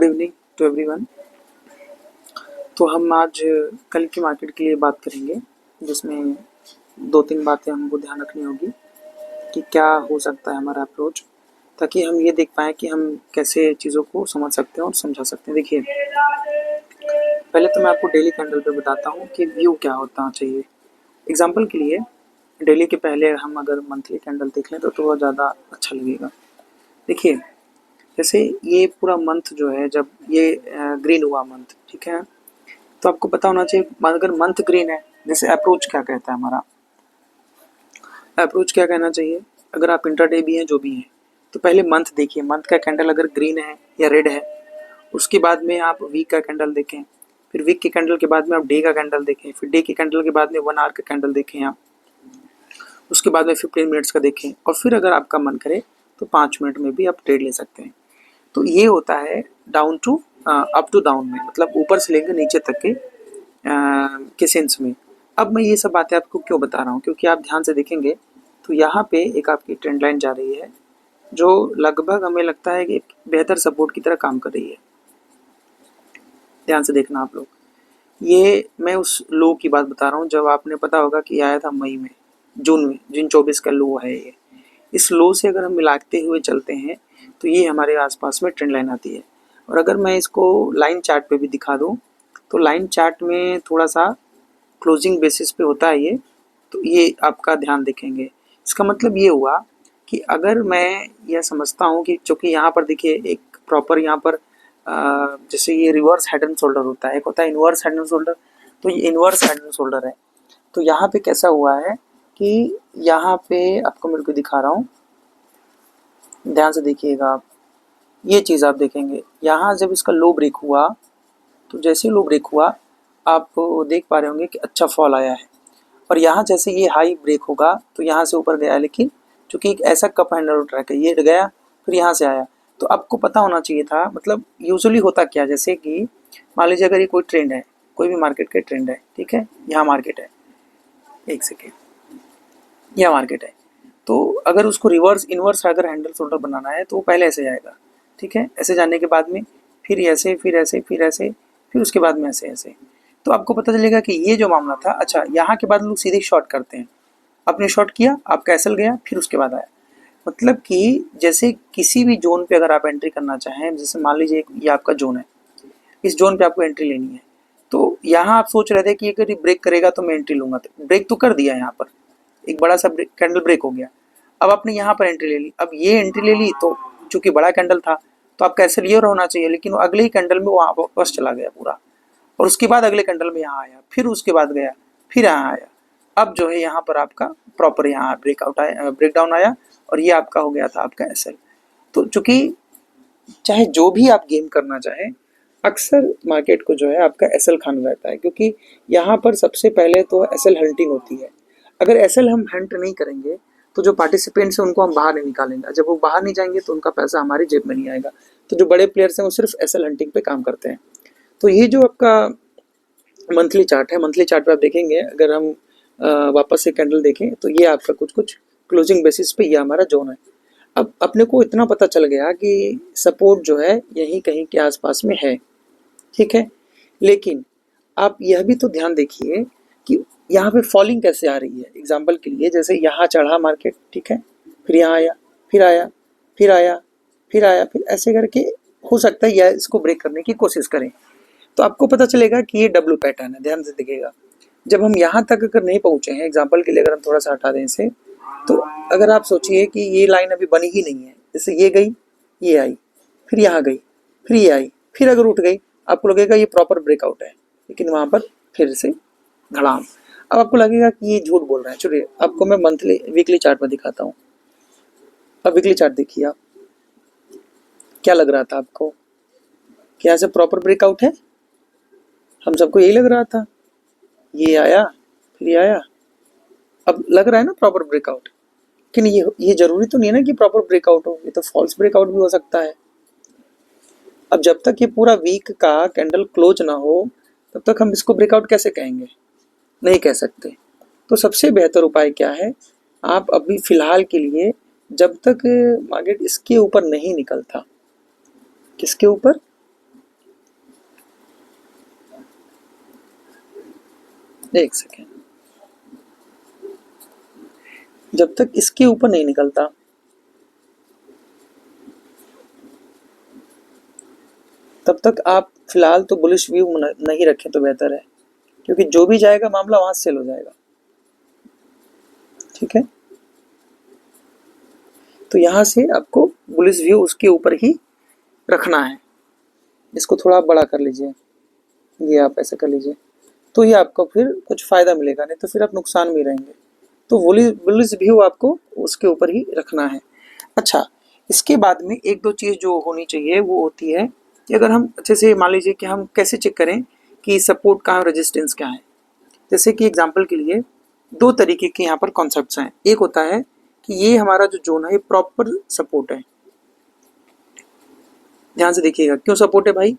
Good evening to everyone. तो हम आज कल की मार्केट के लिए बात करेंगे, जिसमें 2-3 बातें हमको ध्यान रखनी होगी कि क्या हो सकता है हमारा अप्रोच, ताकि हम ये देख पाएँ कि हम कैसे चीज़ों को समझ सकते हैं और समझा सकते हैं। देखिए, पहले तो मैं आपको डेली कैंडल पे बताता हूँ कि व्यू क्या होना चाहिए। एग्ज़ाम्पल के लिए डेली के पहले हम अगर मंथली कैंडल देख लें तो थोड़ा ज़्यादा अच्छा लगेगा। देखिए, जैसे ये पूरा मंथ जो है, जब ये ग्रीन हुआ मंथ, ठीक है, तो आपको पता होना चाहिए अगर मंथ ग्रीन है, जैसे अप्रोच क्या कहता है हमारा, अप्रोच क्या कहना चाहिए। अगर आप इंट्राडे भी हैं जो भी हैं, तो पहले मंथ देखिए, मंथ का कैंडल अगर ग्रीन है या रेड है, उसके बाद में आप वीक का कैंडल देखें, फिर वीक के कैंडल के बाद में आप डे का कैंडल देखें, फिर डे के कैंडल के बाद में 1 आवर का कैंडल देखें आप, उसके बाद में 15 मिनट्स का देखें, और फिर अगर आपका मन करे तो 5 मिनट में भी आप ट्रेड ले सकते हैं। तो ये होता है down to up to down में, मतलब ऊपर से लेकर नीचे तक के सेंस में। अब मैं ये सब बातें आपको क्यों बता रहा हूँ, क्योंकि आप ध्यान से देखेंगे तो यहाँ पे एक आपकी ट्रेंड लाइन जा रही है जो लगभग हमें लगता है कि बेहतर सपोर्ट की तरह काम कर रही है। ध्यान से देखना आप लोग, ये मैं उस लो की बात बता रहा हूँ जब आपने पता होगा कि आया था मई में, जून में, जून 24 का लो है ये। इस लो से अगर हम मिलाते हुए चलते हैं तो ये हमारे आसपास में ट्रेंड लाइन आती है। और अगर मैं इसको लाइन चार्ट पे भी दिखा दूँ तो लाइन चार्ट में थोड़ा सा क्लोजिंग बेसिस पे होता है ये, तो ये आपका ध्यान देखेंगे। इसका मतलब ये हुआ कि अगर मैं यह समझता हूँ कि चूँकि यहाँ पर देखिए एक प्रॉपर यहाँ पर जैसे ये रिवर्स हेड एंड शोल्डर होता है, एक होता है इन्वर्स हेड एंड शोल्डर, तो ये इन्वर्स हेड एंड शोल्डर है। तो यहाँ पे कैसा हुआ है कि यहाँ पे आपको मेरे को दिखा रहा हूँ, ध्यान से देखिएगा आप, ये चीज़ आप देखेंगे यहाँ जब इसका लो ब्रेक हुआ, तो जैसे लो ब्रेक हुआ आप देख पा रहे होंगे कि अच्छा फॉल आया है। और यहाँ जैसे ये हाई ब्रेक होगा तो यहाँ से ऊपर गया, लेकिन चूंकि एक ऐसा कप हैंडल ट्रैक है, ये गया फिर यहाँ से आया। तो आपको पता होना चाहिए था, मतलब यूजुअली होता क्या, जैसे कि मान लीजिए अगर ये कोई ट्रेंड है, कोई भी मार्केट का ट्रेंड है, ठीक है, यहाँ मार्केट है, एक सेकेंड, यहाँ मार्केट है, तो अगर उसको रिवर्स इन्वर्स अगर हैंडल शोल्डर बनाना है तो वो पहले ऐसे जाएगा, ठीक है, ऐसे जाने के बाद में फिर ऐसे, फिर ऐसे, फिर ऐसे, फिर उसके बाद में ऐसे ऐसे। तो आपको पता चलेगा कि ये जो मामला था, अच्छा यहाँ के बाद लोग सीधे शॉर्ट करते हैं, आपने शॉर्ट किया, आपका एसएल गया, फिर उसके बाद आया। मतलब कि जैसे किसी भी जोन पे अगर आप एंट्री करना चाहें, जैसे मान लीजिए ये आपका जोन है, इस जोन पे आपको एंट्री लेनी है, तो यहाँ आप सोच रहे थे कि अगर ये ब्रेक करेगा तो मैं एंट्री लूंगा, तो ब्रेक तो कर दिया, यहाँ पर एक बड़ा सा कैंडल ब्रेक हो गया। अब आपने यहाँ पर एंट्री ले ली, अब ये एंट्री ले ली तो चूंकि बड़ा कैंडल था तो आपका एसएल ये होना चाहिए, लेकिन वो अगले ही कैंडल में वो वापस चला गया पूरा, और उसके बाद अगले कैंडल में यहाँ आया, फिर उसके बाद गया, फिर यहाँ आया। अब जो है यहाँ पर आपका प्रॉपर यहाँ ब्रेकआउट आया, ब्रेक डाउन आया, और ये आपका हो गया था आपका एसएल। तो चूंकि चाहे जो भी आप गेम करना चाहें, अक्सर मार्केट को जो है आपका एसएल खाना रहता है, क्योंकि यहाँ पर सबसे पहले तो एसएल हंटिंग होती है। अगर एसएल हम हंट नहीं करेंगे तो जो पार्टिसिपेंट्स हैं उनको हम बाहर नहीं निकालेंगे, जब वो बाहर नहीं जाएंगे तो उनका पैसा हमारी जेब में नहीं आएगा। तो जो बड़े प्लेयर्स हैं वो सिर्फ एसएल हंटिंग पे काम करते हैं। तो ये जो आपका मंथली चार्ट है, मंथली चार्ट पे आप देखेंगे, अगर हम वापस से कैंडल देखें तो ये आपका कुछ कुछ क्लोजिंग बेसिस पे ये हमारा जोन है। अब अपने को इतना पता चल गया कि सपोर्ट जो है यहीं कहीं के आसपास में है, ठीक है, लेकिन आप यह भी तो ध्यान देखिए कि यहाँ पे फॉलिंग कैसे आ रही है। एग्जाम्पल के लिए जैसे यहाँ चढ़ा मार्केट, ठीक है, फिर यहाँ आया, फिर आया, फिर आया, फिर आया, फिर ऐसे करके हो सकता है यह इसको ब्रेक करने की कोशिश करें, तो आपको पता चलेगा कि ये डब्ल्यू पैटर्न है। ध्यान से देखिएगा, जब हम यहाँ तक अगर नहीं पहुँचे हैं, एग्जाम्पल के लिए अगर हम थोड़ा सा हटा दें इसे, तो अगर आप सोचिए कि ये लाइन अभी बनी ही नहीं है, जैसे ये गई, ये आई, फिर यहाँ गई, फिर ये आई, फिर अगर उठ गई, आपको लगेगा ये प्रॉपर ब्रेकआउट है, लेकिन वहाँ पर फिर से धड़ाम। अब आपको लगेगा कि ये झूठ बोल रहे हैं। चलिए आपको मैं मंथली वीकली चार्ट में दिखाता हूँ। अब वीकली चार्ट देखिए आप, क्या लग रहा था आपको कि यहाँ से प्रॉपर ब्रेकआउट है? हम सबको यही लग रहा था, ये आया, फिर ये आया, अब लग रहा है ना प्रॉपर ब्रेकआउट। लेकिन ये जरूरी तो नहीं है ना कि प्रॉपर ब्रेकआउट हो, ये तो फॉल्स ब्रेकआउट भी हो सकता है। अब जब तक ये पूरा वीक का कैंडल क्लोज ना हो तब तक हम इसको ब्रेकआउट कैसे कहेंगे? नहीं कह सकते। तो सबसे बेहतर उपाय क्या है, आप अभी फिलहाल के लिए जब तक मार्केट इसके ऊपर नहीं निकलता, किसके ऊपर, एक सेकेंड, जब तक इसके ऊपर नहीं निकलता तब तक आप फिलहाल तो बुलिश व्यू नहीं रखें तो बेहतर है, क्योंकि जो भी जाएगा मामला वहां सेल हो जाएगा। ठीक है, तो यहां से आपको बुलिश व्यू उसके ऊपर ही रखना है। इसको थोड़ा आप बड़ा कर लीजिए, ये आप ऐसे कर लीजिए, तो ये आपको फिर कुछ फायदा मिलेगा, नहीं तो फिर आप नुकसान में रहेंगे। तो बुलिश व्यू आपको उसके ऊपर ही रखना है। अच्छा, इसके बाद में एक दो चीज़ जो होनी चाहिए वो होती है कि अगर हम अच्छे से मान लीजिए कि हम कैसे चेक करें कि सपोर्ट कहाँ है, रेजिस्टेंस क्या है। जैसे कि एग्जांपल के लिए दो तरीके के यहाँ पर कॉन्सेप्ट्स हैं। एक होता है कि ये हमारा जो जोन है ये प्रॉपर सपोर्ट है। ध्यान से देखिएगा, क्यों सपोर्ट है भाई?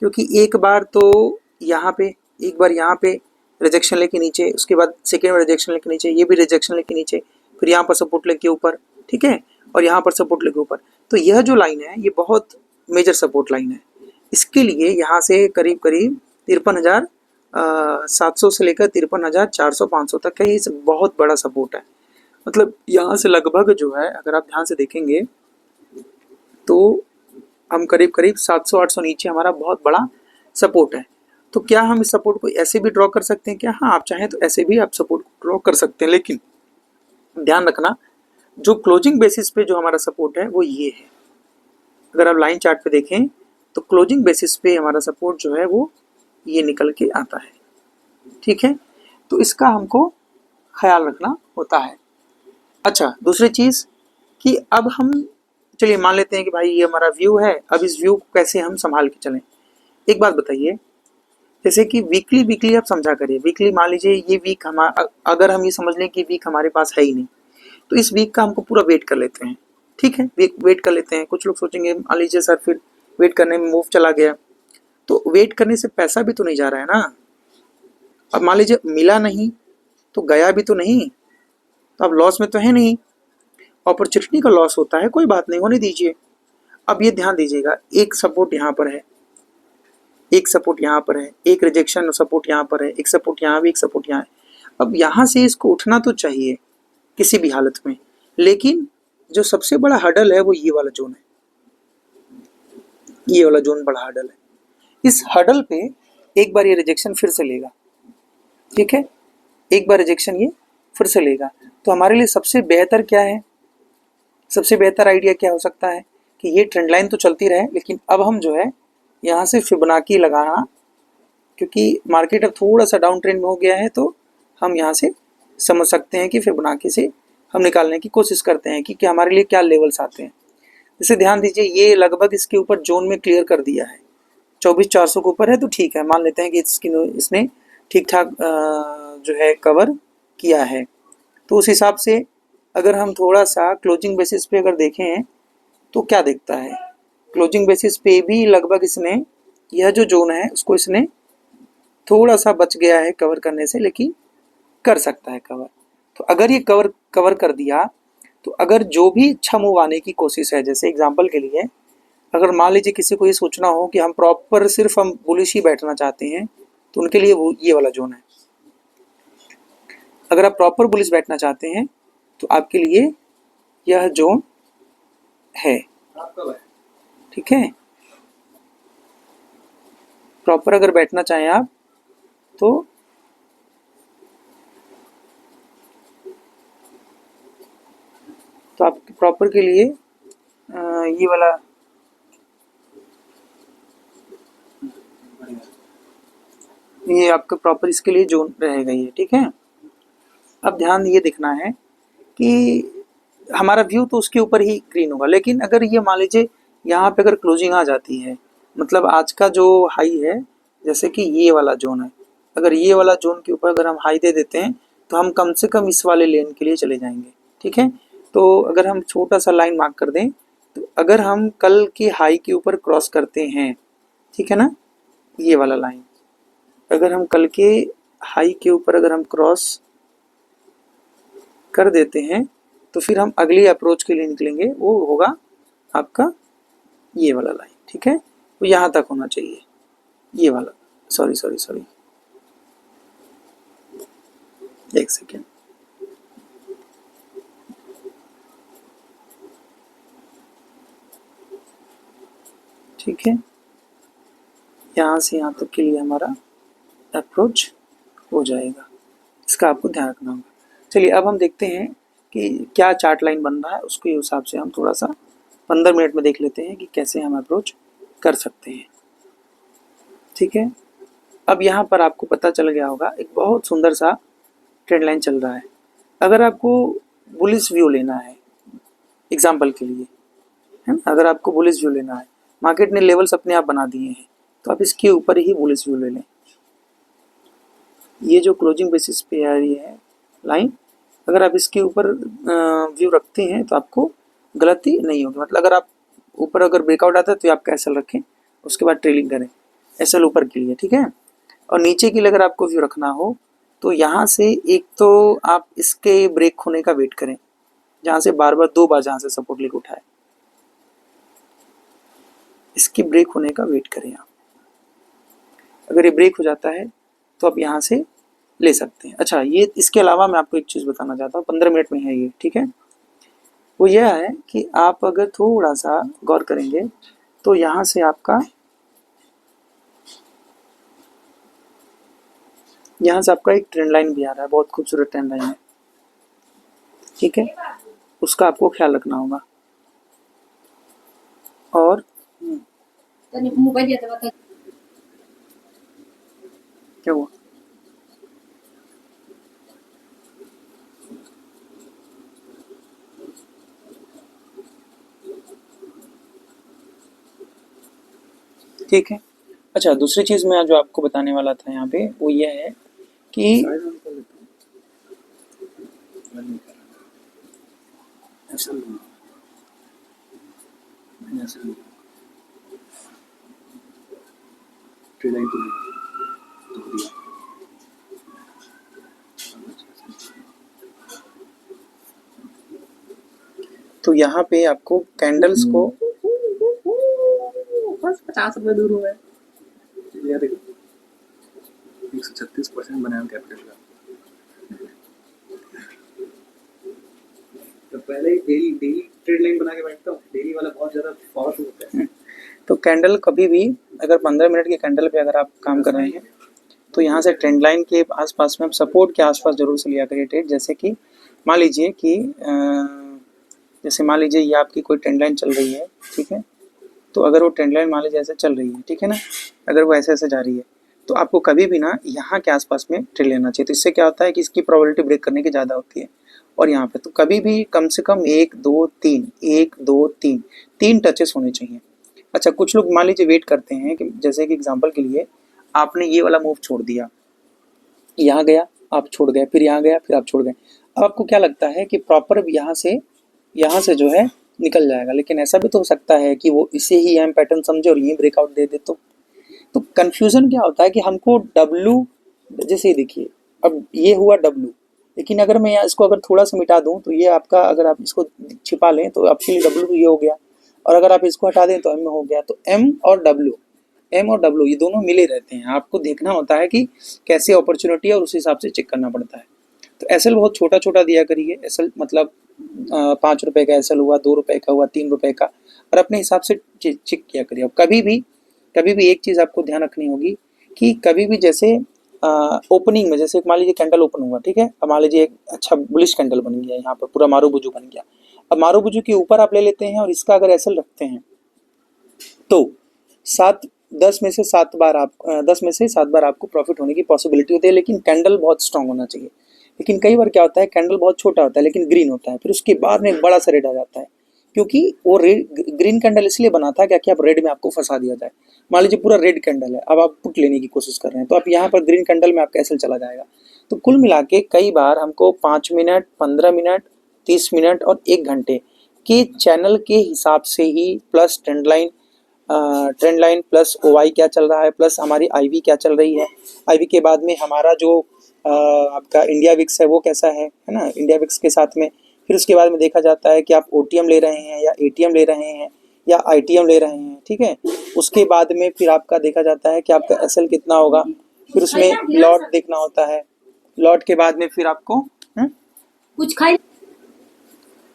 क्योंकि एक बार तो यहाँ पे, एक बार यहाँ पे रिजेक्शन लेके नीचे, उसके बाद सेकेंड में रिजेक्शन लेके नीचे, ये भी रिजेक्शन लेके नीचे, फिर यहाँ पर सपोर्ट लेके ऊपर, ठीक है, और यहाँ पर सपोर्ट लेके ऊपर। तो यह जो लाइन है ये बहुत मेजर सपोर्ट लाइन है। इसके लिए यहाँ से करीब करीब 53,700 से लेकर 53,400-500 तक है, ये बहुत बड़ा सपोर्ट है। मतलब यहाँ से लगभग जो है, अगर आप ध्यान से देखेंगे तो हम करीब करीब 700-800 नीचे हमारा बहुत बड़ा सपोर्ट है। तो क्या हम इस सपोर्ट को ऐसे भी ड्रॉ कर सकते हैं क्या? हाँ, आप चाहें तो ऐसे भी आप सपोर्ट को ड्रॉ कर सकते हैं, लेकिन ध्यान रखना जो क्लोजिंग बेसिस पे जो हमारा सपोर्ट है वो ये है। अगर आप लाइन चार्ट पे देखें तो क्लोजिंग बेसिस पे हमारा सपोर्ट जो है वो ये निकल के आता है। ठीक है, तो इसका हमको ख्याल रखना होता है। अच्छा, दूसरी चीज़ कि अब हम चलिए मान लेते हैं कि भाई ये हमारा व्यू है, अब इस व्यू को कैसे हम संभाल के चलें। एक बात बताइए, जैसे कि वीकली आप समझा करिए। वीकली मान लीजिए ये वीक हमारा, अगर हम ये समझ लें कि वीक हमारे पास है ही नहीं, तो इस वीक का हमको पूरा वेट कर लेते हैं। ठीक है, वेट कर लेते हैं। कुछ लोग सोचेंगे मान लीजिए सर फिर वेट करने में मूव चला गया, तो वेट करने से पैसा भी तो नहीं जा रहा है ना। अब मान लीजिए मिला नहीं तो गया भी तो नहीं, तो अब लॉस में तो है नहीं। अपॉर्चुनिटी का लॉस होता है, कोई बात नहीं, होने दीजिए। अब ये ध्यान दीजिएगा, एक सपोर्ट यहाँ पर है, एक सपोर्ट यहाँ पर है, एक रिजेक्शन सपोर्ट यहाँ पर है, एक सपोर्ट यहाँ भी, एक सपोर्ट यहाँ है। अब यहाँ से इसको उठना तो चाहिए किसी भी हालत में, लेकिन जो सबसे बड़ा हर्डल है वो ये वाला जोन है। ये वाला जोन बड़ा हर्डल है। इस हर्डल पे एक बार ये रिजेक्शन फिर से लेगा, ठीक है, एक बार रिजेक्शन ये फिर से लेगा, तो हमारे लिए सबसे बेहतर क्या है, सबसे बेहतर आइडिया क्या हो सकता है कि ये ट्रेंड लाइन तो चलती रहे, लेकिन अब हम जो है यहाँ से फिबोनाची लगाना, क्योंकि मार्केट अब थोड़ा सा डाउन ट्रेंड में हो गया है, तो हम यहाँ से समझ सकते हैं कि फिबोनाची से हम निकालने की कोशिश करते हैं कि हमारे लिए क्या लेवल्स आते हैं। जैसे ध्यान दीजिए, ये लगभग इसके ऊपर जोन में क्लियर कर दिया है, 24,400 के ऊपर है, तो ठीक है, मान लेते हैं कि इसने ठीक ठाक जो है कवर किया है। तो उस हिसाब से अगर हम थोड़ा सा क्लोजिंग बेसिस पे अगर देखें तो क्या दिखता है, क्लोजिंग बेसिस पे भी लगभग इसने यह जो जोन है उसको इसने थोड़ा सा बच गया है कवर करने से, लेकिन कर सकता है कवर। तो अगर ये कवर कर दिया, तो अगर जो भी अच्छा मूव आने की कोशिश है, जैसे एग्जांपल के लिए अगर मान लीजिए किसी को ये सोचना हो कि हम प्रॉपर सिर्फ हम बुलिश ही बैठना चाहते हैं, तो उनके लिए वो ये वाला जोन है। अगर आप प्रॉपर बुलिश बैठना चाहते हैं तो आपके लिए यह जोन है, ठीक है। प्रॉपर अगर बैठना चाहें आप तो आप प्रॉपर के लिए ये वाला ये आपका प्रॉपर इसके लिए जोन रहेगा ये, ठीक है। अब ध्यान ये दिखना है कि हमारा व्यू तो उसके ऊपर ही ग्रीन होगा, लेकिन अगर ये मान लीजिए यहाँ पे अगर क्लोजिंग आ जाती है, मतलब आज का जो हाई है, जैसे कि ये वाला जोन है, अगर ये वाला जोन के ऊपर अगर हम हाई दे देते हैं तो हम कम से कम इस वाले लेन के लिए चले जाएंगे, ठीक है। तो अगर हम छोटा सा लाइन मार्क कर दें, तो अगर हम कल के हाई के ऊपर क्रॉस करते हैं, ठीक है ना, ये वाला लाइन अगर हम कल के हाई के ऊपर अगर हम क्रॉस कर देते हैं, तो फिर हम अगली अप्रोच के लिए निकलेंगे, वो होगा आपका ये वाला लाइन, ठीक है। वो यहाँ तक होना चाहिए, ये वाला, सॉरी एक सेकेंड, ठीक है, यहाँ से यहाँ तक के लिए हमारा अप्रोच हो जाएगा, इसका आपको ध्यान रखना होगा। चलिए अब हम देखते हैं कि क्या चार्ट लाइन बन रहा है, उसके हिसाब से हम थोड़ा सा 15 मिनट में देख लेते हैं कि कैसे हम अप्रोच कर सकते हैं, ठीक है। अब यहाँ पर आपको पता चल गया होगा एक बहुत सुंदर सा ट्रेंड लाइन चल रहा है। अगर आपको बुलिश व्यू लेना है एग्जाम्पल के लिए, है ना, अगर आपको बुलिश व्यू लेना है, मार्केट ने लेवल्स अपने आप बना दिए हैं, तो आप इसके ऊपर ही बुलिश व्यू ले लें। ये जो क्लोजिंग बेसिस पे आ रही है लाइन, अगर आप इसके ऊपर व्यू रखते हैं तो आपको गलती नहीं होगी। मतलब अगर आप ऊपर अगर ब्रेकआउट आता है तो आप कैसल रखें, उसके बाद ट्रेलिंग करें, एसएल ऊपर के लिए, ठीक है। और नीचे के लिए अगर आपको व्यू रखना हो तो यहाँ से एक तो आप इसके ब्रेक होने का वेट करें, जहाँ से बार बार 2 बार जहाँ से सपोर्ट लेके उठाए, इसके ब्रेक होने का वेट करें आप। अगर ये ब्रेक हो जाता है तो आप यहाँ से ले सकते हैं। अच्छा, ये इसके अलावा मैं आपको एक चीज़ बताना चाहता हूँ, 15 मिनट में है ये, ठीक है। वो यह है कि आप अगर थोड़ा सा गौर करेंगे तो यहाँ से आपका एक ट्रेंड लाइन भी आ रहा है, बहुत खूबसूरत ट्रेंड लाइन है, ठीक है, उसका आपको ख्याल रखना होगा। और क्या हुआ, ठीक है। अच्छा, दूसरी चीज़ मैं जो आपको बताने वाला था यहाँ पे वो ये है कि तो यहाँ पे आपको कैंडल्स को 50 रुपए दूर हुए, 136% बनाया कैपिटल का। तो पहले ही डेली ट्रेड लाइन बना के बैठता हूँ, डेली वाला बहुत ज़्यादा पावरफुल होता है। तो कैंडल कभी भी अगर 15 मिनट के कैंडल पे अगर आप काम कर रहे हैं तो यहाँ से ट्रेंड लाइन के आसपास में आप सपोर्ट के आसपास जरूर से लिया करिए ट्रेड। जैसे कि मान लीजिए कि ये आपकी कोई ट्रेंड लाइन चल रही है, ठीक है, तो अगर वो ट्रेंड लाइन मान लीजिए ऐसे चल रही है, ठीक है ना, अगर वो ऐसे ऐसे जा रही है तो आपको कभी भी ना यहाँ के आसपास में ट्रेड लेना चाहिए। तो इससे क्या होता है कि इसकी प्रोबेबिलिटी ब्रेक करने की ज़्यादा होती है। और यहाँ पे तो कभी भी कम से कम 1 2 3 3 टचेस होने चाहिए। अच्छा, कुछ लोग मान लीजिए वेट करते हैं कि जैसे कि एग्जांपल के लिए आपने ये वाला मूव छोड़ दिया, यहाँ गया आप छोड़ गए, फिर यहाँ गया फिर आप छोड़ गए, अब आपको क्या लगता है कि प्रॉपर यहाँ से जो है निकल जाएगा, लेकिन ऐसा भी तो हो सकता है कि वो इसे ही एम पैटर्न समझे और यही ब्रेकआउट दे दे। तो कंफ्यूजन क्या होता है कि हमको डब्लू, जैसे देखिए अब ये हुआ डब्लू, लेकिन अगर मैं इसको अगर थोड़ा सा मिटा दूं तो ये आपका, अगर आप इसको छिपा लें तो आपके लिए डब्लू ये हो गया, और अगर आप इसको हटा दें तो एम हो गया। तो एम और डब्लू ये दोनों मिले रहते हैं। आपको देखना होता है कि कैसे अपॉर्चुनिटी है और उस हिसाब से चेक करना पड़ता है। तो एसएल बहुत छोटा छोटा दिया करिए। एसएल मतलब 5 रुपए का एसएल हुआ, 2 रुपए का हुआ, 3 रुपए का, और अपने हिसाब से चेक किया करिए। कभी भी एक चीज़ आपको ध्यान रखनी होगी कि कभी भी जैसे ओपनिंग में, जैसे मान लीजिए कैंडल ओपन हुआ, ठीक है, अब मान लीजिए एक अच्छा बुलिश कैंडल बन गया, यहाँ पर पूरा मारूबुजू बन गया। अब मारूबुजू के ऊपर आप ले लेते हैं और इसका अगर एसएल रखते हैं तो 10 में से 7 बार आपको प्रॉफिट होने की पॉसिबिलिटी होती है, लेकिन कैंडल बहुत स्ट्रांग होना चाहिए। लेकिन कई बार क्या होता है, कैंडल बहुत छोटा होता है लेकिन ग्रीन होता है, फिर उसके बाद में एक बड़ा सा रेड आ जाता है, क्योंकि वो ग्रीन कैंडल इसलिए बना था कि आप रेड में आपको फंसा दिया जाए। मान लीजिए पूरा रेड कैंडल है, अब आप पुट लेने की कोशिश कर रहे हैं, तो आप यहाँ पर ग्रीन कैंडल में आपका एसएल चला जाएगा। तो कुल मिला के कई बार हमको 5 मिनट, 15 मिनट, 30 मिनट और 1 घंटे के चैनल के हिसाब से ही, प्लस ट्रेंड लाइन प्लस ओवाई क्या चल रहा है, प्लस हमारी आईवी क्या चल रही है, आईवी के बाद में हमारा जो आपका इंडिया विक्स है वो कैसा है ना, इंडिया विक्स के साथ में फिर उसके बाद में देखा जाता है कि आप ओटीएम ले रहे हैं या एटीएम ले रहे हैं या आईटीएम ले रहे हैं, ठीक है। उसके बाद में फिर आपका देखा जाता है कि आपका एसएल कितना होगा, फिर उसमें लॉट देखना होता है, लॉट के बाद में फिर आपको कुछ खाई।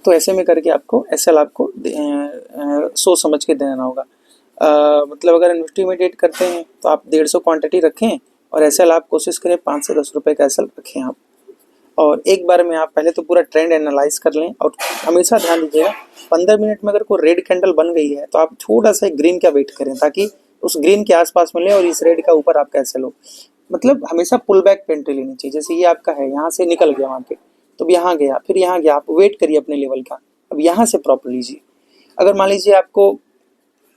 तो ऐसे में करके आपको एसएल आपको सोच समझ के देना होगा। मतलब अगर इन्वेस्टिमेट करते हैं तो आप 150 क्वांटिटी रखें और एसएल आप कोशिश करें 5 से 10 रुपए का एसएल रखें आप। और एक बार में आप पहले तो पूरा ट्रेंड एनालाइज कर लें और हमेशा ध्यान दीजिएगा 15 मिनट में अगर कोई रेड कैंडल बन गई है तो आप थोड़ा सा ग्रीन का वेट करें ताकि उस ग्रीन के आसपास में ले और इस रेड का ऊपर आपका एसएल हो। मतलब हमेशा पुल बैक पे एंट्री लेनी चाहिए। जैसे ये आपका है, यहाँ से निकल गया मार्केट, तो अब यहाँ गया, फिर यहाँ गया, आप वेट करिए अपने लेवल का, अब यहाँ से प्रॉपर लीजिए। अगर मान लीजिए आपको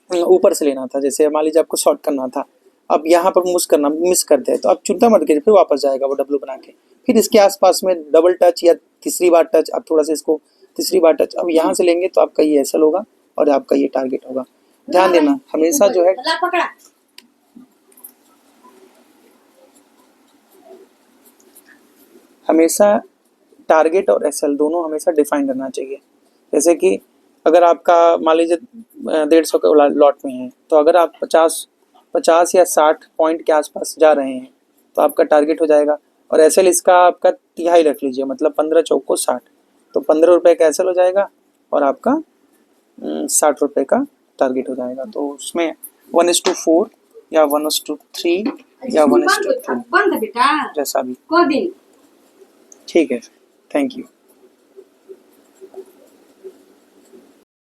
ऊपर से लेना था, जैसे मान लीजिए आपको शॉर्ट करना था, अब यहाँ पर मिस कर दे तो आप चिंता मत करिए, फिर वापस जाएगा वो डब्लू बना के, फिर इसके आसपास में डबल टच या तीसरी बार टच, आप थोड़ा सा इसको तीसरी बार टच, अब यहाँ से लेंगे तो आपका ये एसएल होगा और आपका ये टारगेट होगा। ध्यान देना हमेशा जो है हमेशा टारगेट और एसएल दोनों हमेशा डिफाइन करना चाहिए। जैसे कि अगर आपका मान लीजिए 150 के लॉट में है, तो अगर आप 50 या 60 पॉइंट के आसपास जा रहे हैं तो आपका टारगेट हो जाएगा। और एसएल इसका आपका तिहाई रख लीजिए, मतलब 15 चौको 60, तो 15 रुपये का एसएल हो जाएगा और आपका 60 रुपये का टारगेट हो जाएगा। तो उसमें 1:4 या 1:3 या 1:2 जैसा भी। ठीक है, थैंक यू।